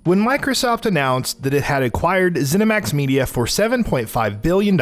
When Microsoft announced that it had acquired ZeniMax Media for $7.5 billion,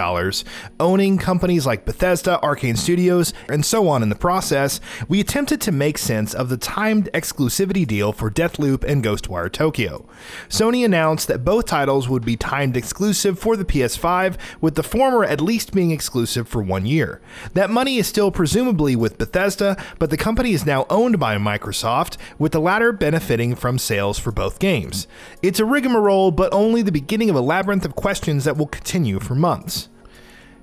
owning companies like Bethesda, Arcane Studios, and so on in the process, we attempted to make sense of the timed exclusivity deal for Deathloop and Ghostwire Tokyo. Sony announced that both titles would be timed exclusive for the PS5, with the former at least being exclusive for 1 year. That money is still presumably with Bethesda, but the company is now owned by Microsoft, with the latter benefiting from sales for both games. It's a rigmarole, but only the beginning of a labyrinth of questions that will continue for months.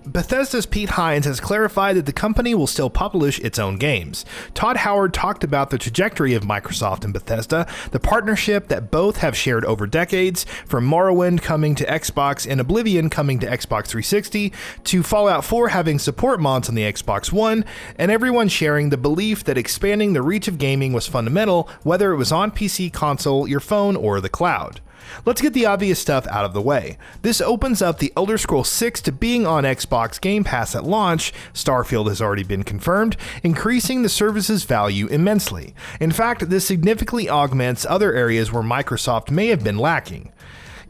Bethesda's Pete Hines has clarified that the company will still publish its own games. Todd Howard talked about the trajectory of Microsoft and Bethesda, the partnership that both have shared over decades, from Morrowind coming to Xbox and Oblivion coming to Xbox 360, to Fallout 4 having support mods on the Xbox One, and everyone sharing the belief that expanding the reach of gaming was fundamental, whether it was on PC, console, your phone, or the cloud. Let's get the obvious stuff out of the way. This opens up the Elder Scrolls 6 to being on Xbox Game Pass at launch. Starfield has already been confirmed, increasing the service's value immensely. In fact, this significantly augments other areas where Microsoft may have been lacking.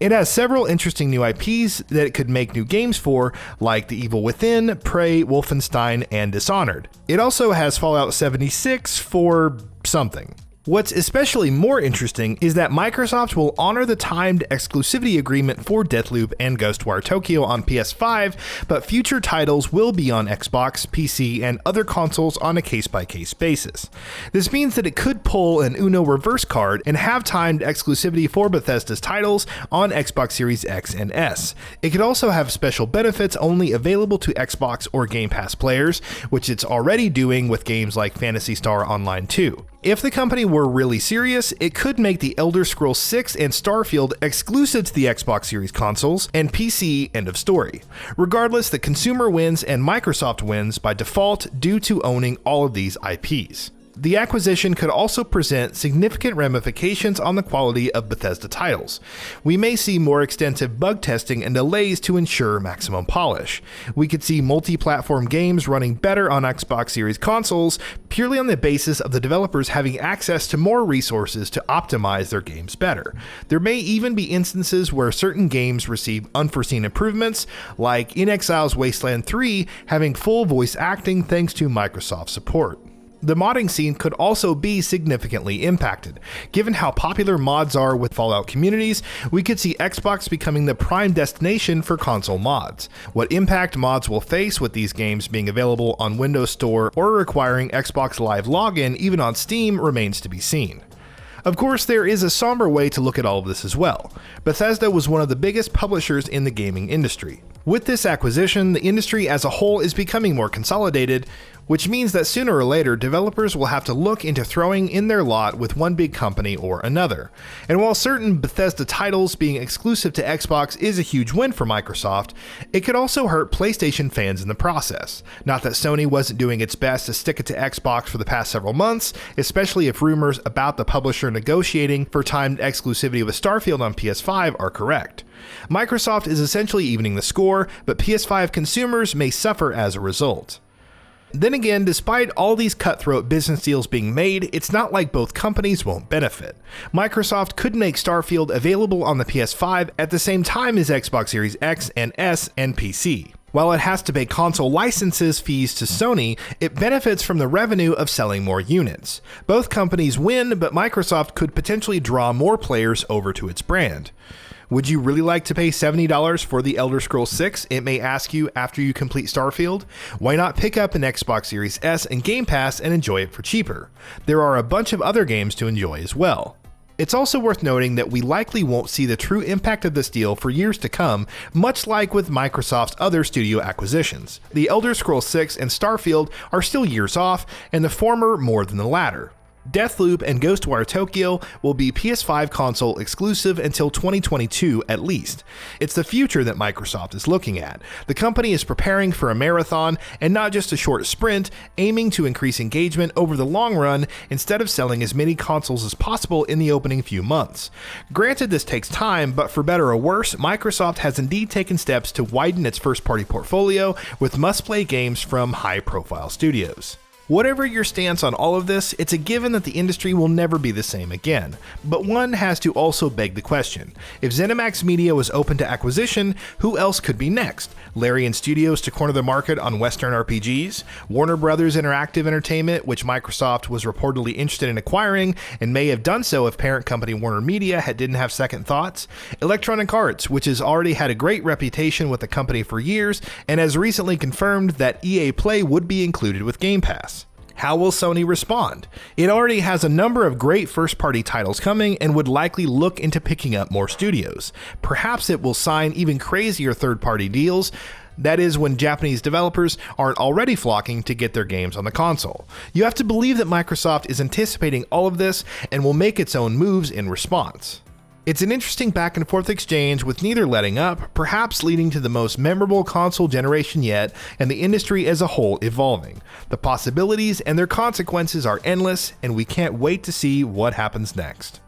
It has several interesting new IPs that it could make new games for, like The Evil Within, Prey, Wolfenstein, and Dishonored. It also has Fallout 76 for something. What's especially more interesting is that Microsoft will honor the timed exclusivity agreement for Deathloop and Ghostwire Tokyo on PS5, but future titles will be on Xbox, PC, and other consoles on a case-by-case basis. This means that it could pull an Uno reverse card and have timed exclusivity for Bethesda's titles on Xbox Series X and S. It could also have special benefits only available to Xbox or Game Pass players, which it's already doing with games like Phantasy Star Online 2. If the company were really serious, it could make the Elder Scrolls 6 and Starfield exclusive to the Xbox Series consoles and PC, end of story. Regardless, the consumer wins and Microsoft wins by default due to owning all of these IPs. The acquisition could also present significant ramifications on the quality of Bethesda titles. We may see more extensive bug testing and delays to ensure maximum polish. We could see multi-platform games running better on Xbox Series consoles purely on the basis of the developers having access to more resources to optimize their games better. There may even be instances where certain games receive unforeseen improvements, like In Exile's Wasteland 3 having full voice acting thanks to Microsoft support. The modding scene could also be significantly impacted. Given how popular mods are with Fallout communities, we could see Xbox becoming the prime destination for console mods. What impact mods will face with these games being available on Windows Store or requiring Xbox Live login even on Steam remains to be seen. Of course, there is a somber way to look at all of this as well. Bethesda was one of the biggest publishers in the gaming industry. With this acquisition, the industry as a whole is becoming more consolidated, which means that sooner or later, developers will have to look into throwing in their lot with one big company or another. And while certain Bethesda titles being exclusive to Xbox is a huge win for Microsoft, it could also hurt PlayStation fans in the process. Not that Sony wasn't doing its best to stick it to Xbox for the past several months, especially if rumors about the publisher negotiating for timed exclusivity with Starfield on PS5 are correct. Microsoft is essentially evening the score, but PS5 consumers may suffer as a result. Then again, despite all these cutthroat business deals being made, it's not like both companies won't benefit. Microsoft could make Starfield available on the PS5 at the same time as Xbox Series X and S and PC. While it has to pay console licenses fees to Sony, it benefits from the revenue of selling more units. Both companies win, but Microsoft could potentially draw more players over to its brand. Would you really like to pay $70 for the Elder Scrolls 6? It may ask you after you complete Starfield. Why not pick up an Xbox Series S and Game Pass and enjoy it for cheaper? There are a bunch of other games to enjoy as well. It's also worth noting that we likely won't see the true impact of this deal for years to come, much like with Microsoft's other studio acquisitions. The Elder Scrolls 6 and Starfield are still years off, and the former more than the latter. Deathloop and Ghostwire Tokyo will be PS5 console exclusive until 2022 at least. It's the future that Microsoft is looking at. The company is preparing for a marathon and not just a short sprint, aiming to increase engagement over the long run instead of selling as many consoles as possible in the opening few months. Granted, this takes time, but for better or worse, Microsoft has indeed taken steps to widen its first-party portfolio with must-play games from high-profile studios. Whatever your stance on all of this, it's a given that the industry will never be the same again. But one has to also beg the question. If ZeniMax Media was open to acquisition, who else could be next? Larian Studios to corner the market on Western RPGs? Warner Brothers Interactive Entertainment, which Microsoft was reportedly interested in acquiring and may have done so if parent company Warner Media didn't have second thoughts? Electronic Arts, which has already had a great reputation with the company for years and has recently confirmed that EA Play would be included with Game Pass. How will Sony respond? It already has a number of great first-party titles coming and would likely look into picking up more studios. Perhaps it will sign even crazier third-party deals. That is, when Japanese developers aren't already flocking to get their games on the console. You have to believe that Microsoft is anticipating all of this and will make its own moves in response. It's an interesting back and forth exchange with neither letting up, perhaps leading to the most memorable console generation yet, and the industry as a whole evolving. The possibilities and their consequences are endless, and we can't wait to see what happens next.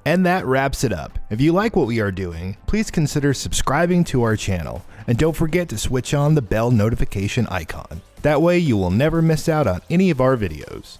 And that wraps it up. If you like what we are doing, please consider subscribing to our channel, and don't forget to switch on the bell notification icon. That way you will never miss out on any of our videos.